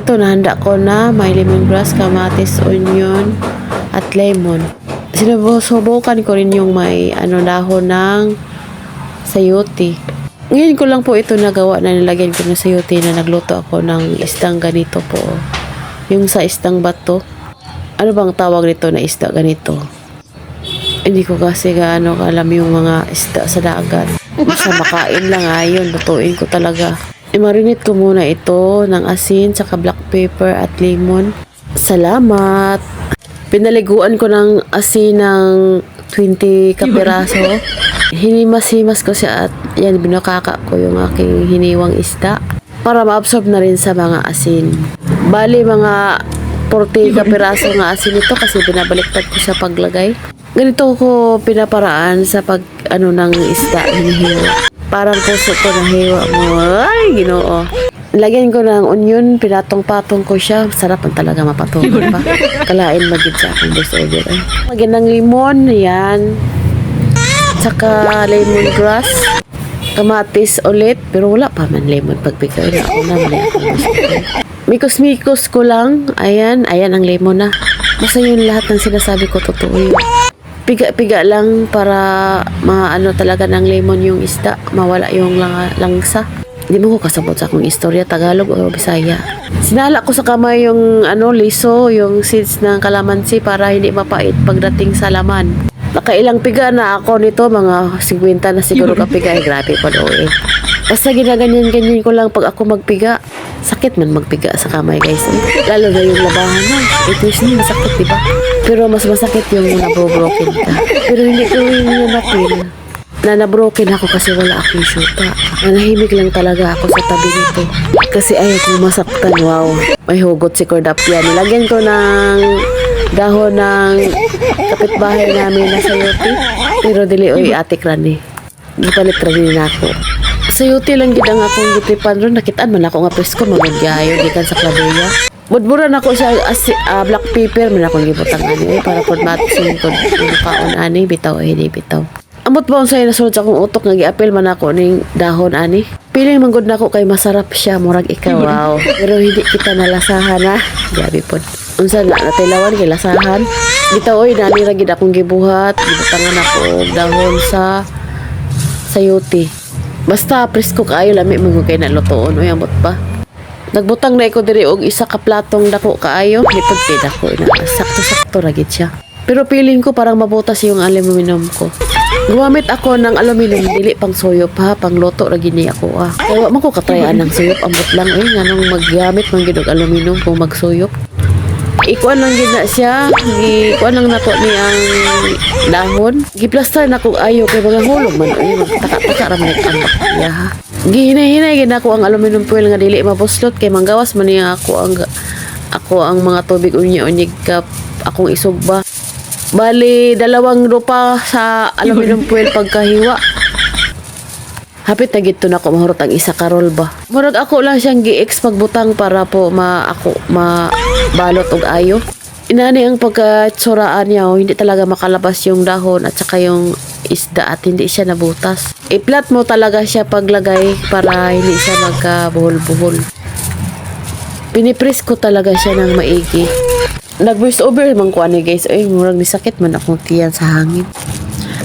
ito nahanda ko na may lemongrass, kamatis, onion, at lemon. Sinubukan ko rin yung may dahon ng sayote. Ngayon ko lang po ito nagawa na nilagyan ko ng sayote na nagluto ako ng isdang ganito po. Yung sa isdang bato. Ano bang tawag nito na isda ganito? Hindi ko kasi gaano alam yung mga isda sa dagat. Basta makain lang ayun, lutuin ko talaga. I-marinate ko muna ito ng asin, saka black pepper at lemon. Salamat! Pinaliguan ko ng asin ng 20 kapiraso. Hinimas-himas ko siya at yan, binakaka ko yung aking hiniwang isda para ma-absorb na rin sa mga asin. Bali, mga 40 kapiraso nga asin ito kasi binabaliktad ko sa paglagay. Ganito ko pinaparaan sa ng isda, hinihiwa. Parang puso ko na hiwa mo. Ay, Ginoo. Lagyan ko ng onion, pinatong-patong ko siya. Sarap ang talaga mapatong pa. Kalain magid sa akong voiceover. Lagyan ng lemon, yan. Saka lemongrass. Kamatis ulit. Pero wala pa man lemon pagbigay na ako na. Mali ako voiceover. Mikos-mikos ko lang. Ayan ang lemon na. Basta yun lahat ng sinasabi ko totoo yun. Piga-piga lang para maano talaga ng lemon yung isda, mawala yung langsa. Hindi mo ko kasabot sa akong istorya, Tagalog o Bisaya. Sinala ko sa kamay yung liso, yung seeds ng kalamansi para hindi mapait pagdating sa laman. Nakailang piga na ako nito, mga 50 na siguro kapiga. Grabe pa daw eh. Basta ginaganyan-ganyan ko lang pag ako magpiga. Sakit man magpiga sa kamay guys. Lalo na yung labahan na. Ito is masakit diba? Pero mas masakit yung nabro-broken ka. Pero hindi ko yung napil. Na-broken ako kasi wala akong syuta. Nanahimik lang talaga ako sa tabi nito. Kasi ayaw kong masaktan. Wow. May hugot si Cordapia. Nilagyan ko ng dahon ng kapitbahay namin na sayote. Pero dili oy atik rani. Gipalit rani na ako. Sayote lang gid ang akong gitipan ron. Nakitaan man ako nga presko magagayo gikan sa Claveria. Budburan ako sa black pepper man akong gibutang ani para pod matsin pod kaon ani bitaw hindi bitaw. Amot ba unsay nasulod sa akong utok nga giapil man ako ning dahon ani. Piling man gud nako kay masarap siya murag ikaw wow. Pero hindi kita nalasahan ha. Grabe pod. Unsa na natilawan kay lasahan. Bitaw oy nani ra gid akong gibuhat, gibutangan ako og dahon sa sayote. Basta presko kaayo lami mo kay nalutoon oy amot pa. Nagbutang na ko diri og isa ka platong dako kaayo, hipod kay dako na sakto-sakto ra gid siya. Pero feeling ko parang mabutas yung aluminum ko. Gumamit ako ng aluminum dili pang suyop ha, pang luto ra gini ako ah. Kaya wa man ko katrayaan ng suyop, ambot lang nganong maggamit man gid og aluminum kung magsuyop. Ikuan lang gid na siya, ikuan lang nako ni ang dahon. Giplaster na ko ayo kay mga hulog man ay magtaka-taka ra man ang bakya ha. Gihinay-hinay gid ako ang aluminum foil nga dili mabuslot kay manggawas man niya ako ang mga tubig unya-unyig kap akong isugba. Bali 2 rupa sa aluminum foil pagkahiwa. Hapit na gito na ko mahurot ang isa karol ba. Murag ako lang siyang gi-ex pagbutang para po mabalot og ayo. Inani ang pagkatsuraan niya, hindi talaga makalabas yung dahon at saka yung isda at hindi siya nabutas. I-flat mo talaga siya paglagay para hindi siya magkabuhol-buhol. Pinipres ko talaga siya ng maigi. Nag-voice over man ko ani guys. Ay, murag nisakit man akong tiyan sa hangin.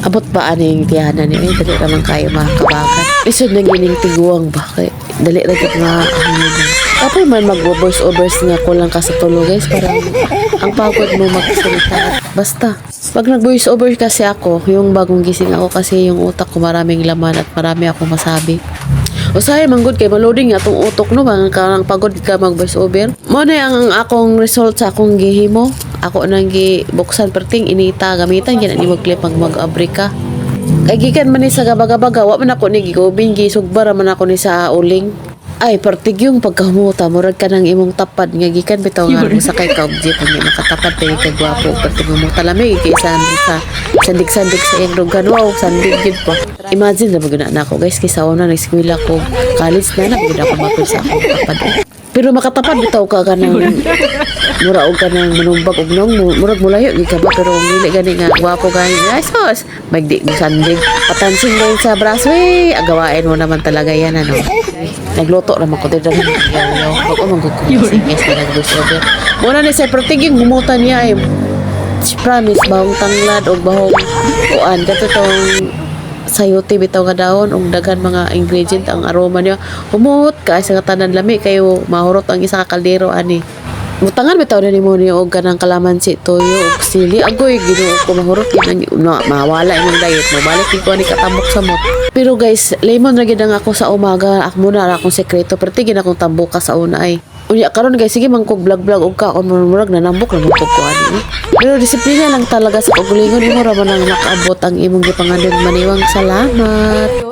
Abot ba ani yung tiyanan ni? Ay, dali naman kayo makakabagan. Lisod na gining tiguang ba? Kaya, dali na git nga hangin. Tapos man mag-voice overs nga ko lang ka sa tulo guys. Parang ang pagod mo magsalita. Basta. Pag nag-voice over kasi ako, yung bagong gising ako kasi yung utak ko maraming laman at marami akong masabi. Usahay manggod kay maloding nga itong utok no, mga karang pagod ka mag-voice over. Mo na ang akong result sa akong gihimo. Ako nang gibuksan perting inita gamitan gina ni mag-clip mag-abri ka. Kay gikan man ni sa gabagabaga wa man ako ni gigobin gisugbar man ako ni sa uling. Ay pertig yung pagkahumuta murag ka nang imong tapad nga gikan bitaw nga sa kay kaobject nga nakatapad kay kagwapo pertig mo talami kay sa sandig-sandig sa iyang dugan wow sandig gid pa. Imagine na maguna na ako guys kay sa una na eskwela ko college na maguna ako mapil sa akong tapad. Pero makatapad bitaw ka kanang mura og kanang manumbag og nong murag mulayo gi ka ba pero ang dili gani nga gwapo gani ay sos magdi mo sandig patansing din sa braso agawain mo naman talaga yan ano. Nagluto naman ko din yaw ako magkukusinges na nagluto muna ni sa protiging gumutan niya promise bahong tanglad o bahong kuan kato tong sayote bitaw nga dahon og daghan mga ingredient ang aroma niya humot ka sa tanan lami kayo mahurot ang isa ka kaldero ani butangan bitaw na nimo ni og kanang kalamansi toyo og sili agoy Ginoo ko mahurot yun mawala imong diet mabalik ko ni katambok sa mot pero guys lemon ra gid ang ako sa umaga ako muna ra akong sekreto pero tigin akong tambok ka sa una ay unya karon guys sige man kog vlog og ka on murag nanambok lang ko ani pero disiplina lang talaga sa kagulingon imo ra man ang makaabot ang imong gipangandong maniwang salamat